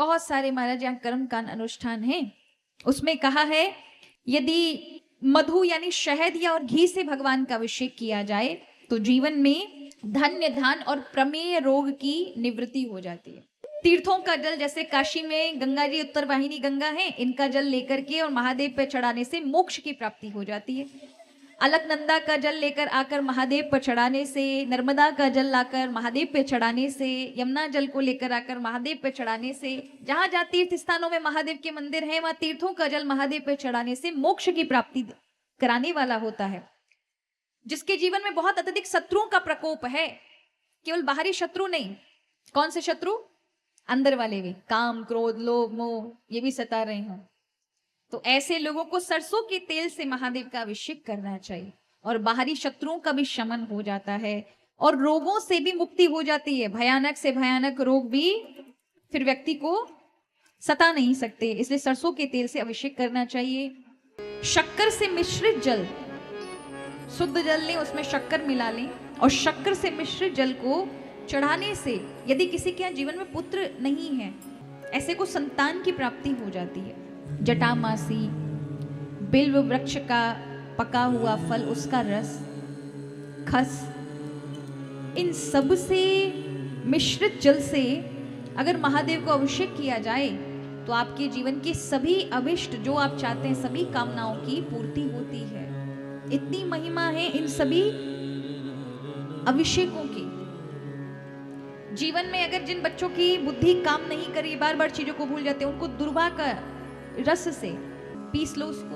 बहुत सारे महाराज यहाँ कर्मकांड अनुष्ठान है। उसमें कहा है यदि मधु यानी शहद या और घी से भगवान का अभिषेक किया जाए तो जीवन में धन्य धान और प्रमेय रोग की निवृत्ति हो जाती है। तीर्थों का जल जैसे काशी में गंगा जी उत्तर वाहिनी गंगा है, इनका जल लेकर के और महादेव पे चढ़ाने से मोक्ष की प्राप्ति हो जाती है। अलकनंदा का जल लेकर आकर महादेव पर चढ़ाने से, नर्मदा का जल लाकर महादेव पे चढ़ाने से, यमुना जल को लेकर आकर महादेव पे चढ़ाने से, जहां जहां तीर्थ स्थानों में महादेव के मंदिर हैं वहां तीर्थों का जल महादेव पे चढ़ाने से मोक्ष की प्राप्ति कराने वाला होता है। जिसके जीवन में बहुत अत्यधिक शत्रुओं का प्रकोप है, केवल बाहरी शत्रु नहीं, कौन से शत्रु, अंदर वाले भी, काम क्रोध लोभ मोह ये भी सता रहे हों, तो ऐसे लोगों को सरसों के तेल से महादेव का अभिषेक करना चाहिए और बाहरी शत्रुओं का भी शमन हो जाता है और रोगों से भी मुक्ति हो जाती है। भयानक से भयानक रोग भी फिर व्यक्ति को सता नहीं सकते, इसलिए सरसों के तेल से अभिषेक करना चाहिए। शक्कर से मिश्रित जल, शुद्ध जल लें उसमें शक्कर मिला लें और शक्कर से मिश्रित जल को चढ़ाने से यदि किसी के जीवन में पुत्र नहीं है, ऐसे को संतान की प्राप्ति हो जाती है। जटामासी, बिल्व वृक्ष का पका हुआ फल, उसका रस, खस, इन सब से मिश्रित जल से अगर महादेव को अभिषेक किया जाए तो आपके जीवन के सभी अभिष्ट जो आप चाहते हैं सभी कामनाओं की पूर्ति होती है। इतनी महिमा है इन सभी अभिषेकों की। जीवन में अगर जिन बच्चों की बुद्धि काम नहीं करी, बार बार चीजों को भूल जाते हैं, उनको दुर्वा का रस से पीस लो, उसको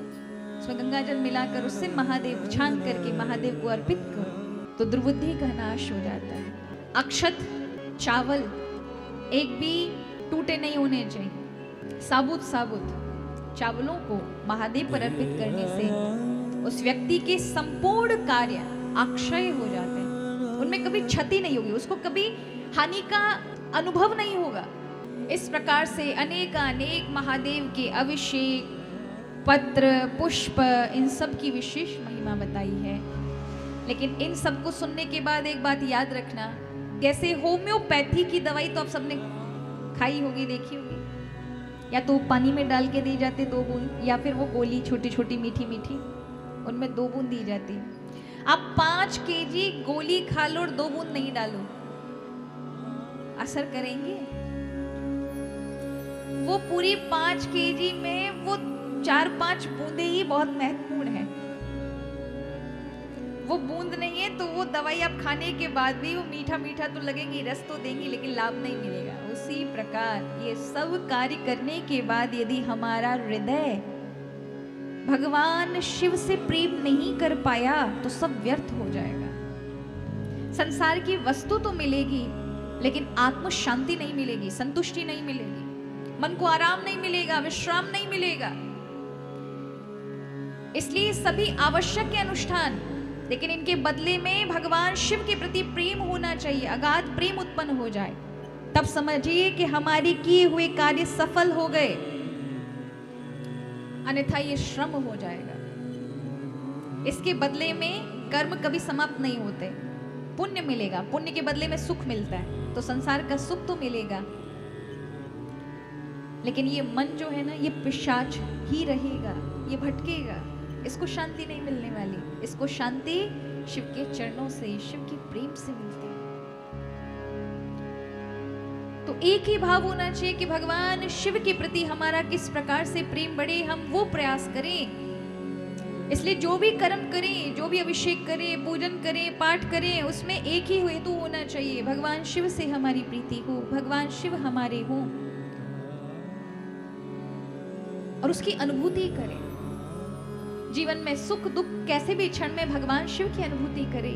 उसमें गंगा जल मिलाकर उससे महादेव छान करके महादेव को अर्पित करो तो दुर्बुद्धि का नाश हो जाता है। अक्षत, चावल एक भी टूटे नहीं होने चाहिए। साबुत चावलों को महादेव पर अर्पित करने से उस व्यक्ति के संपूर्ण कार्य अक्षय हो जाते हैं, उनमें कभी क्षति नहीं होगी, उसको कभी हानि का अनुभव नहीं होगा। इस प्रकार से अनेक महादेव के अभिषेक, पत्र, पुष्प, इन सब की विशेष महिमा बताई है। लेकिन इन सब को सुनने के बाद एक बात याद रखना, जैसे होम्योपैथी की दवाई तो आप सबने खाई होगी, देखी होगी, या तो पानी में डाल के दी जाती 2 बूंद, या फिर वो गोली छोटी छोटी मीठी मीठी उनमें 2 बूंद दी जाती है। आप 5 केजी गोली खा लो और 2 बूंद नहीं डालो, असर करेंगे? वो पूरी 5 केजी में वो 4-5 बूंदे ही बहुत महत्वपूर्ण है। वो बूंद नहीं है तो वो दवाई आप खाने के बाद भी वो मीठा मीठा तो लगेगी, रस तो देंगी, लेकिन लाभ नहीं मिलेगा। उसी प्रकार ये सब कार्य करने के बाद यदि हमारा हृदय भगवान शिव से प्रेम नहीं कर पाया तो सब व्यर्थ हो जाएगा। संसार की वस्तु तो मिलेगी लेकिन आत्म शांति नहीं मिलेगी, संतुष्टि नहीं मिलेगी, मन को आराम नहीं मिलेगा, विश्राम नहीं मिलेगा। इसलिए सभी आवश्यक के अनुष्ठान, लेकिन इनके बदले में भगवान शिव के प्रति प्रेम होना चाहिए, अगाध प्रेम उत्पन्न हो जाए, तब समझिए कि हमारे किए हुए कार्य सफल हो गए, अन्यथा ये श्रम हो जाएगा। इसके बदले में कर्म कभी समाप्त नहीं होते, पुण्य मिलेगा, पुण्य के बदले में सुख मिलता है, तो संसार का सुख तो मिलेगा, लेकिन ये मन जो है ना, ये पिशाच ही रहेगा, ये भटकेगा, इसको शांति नहीं मिलने वाली। इसको शांति शिव के चरणों से, शिव के प्रेम से मिलती है। तो एक ही भाव होना चाहिए कि भगवान शिव के प्रति हमारा किस प्रकार से प्रेम बढ़े, हम वो प्रयास करें। इसलिए जो भी कर्म करें, जो भी अभिषेक करें, पूजन करें, पाठ करें, उसमें एक ही हेतु होना चाहिए, भगवान शिव से हमारी प्रीति हो, भगवान शिव हमारे हों और उसकी अनुभूति करें। जीवन में सुख दुख कैसे भी क्षण में भगवान शिव की अनुभूति करें।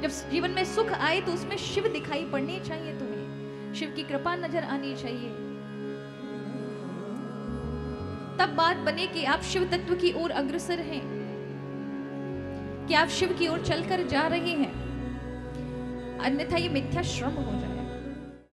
जब जीवन में सुख आए तो उसमें शिव दिखाई पड़ने चाहिए, तुम्हें शिव की कृपा नजर आनी चाहिए, तब बात बने कि आप शिव तत्व की ओर अग्रसर हैं, कि आप शिव की ओर चलकर जा रहे हैं, अन्यथा ये मिथ्या श्रम हो जाए।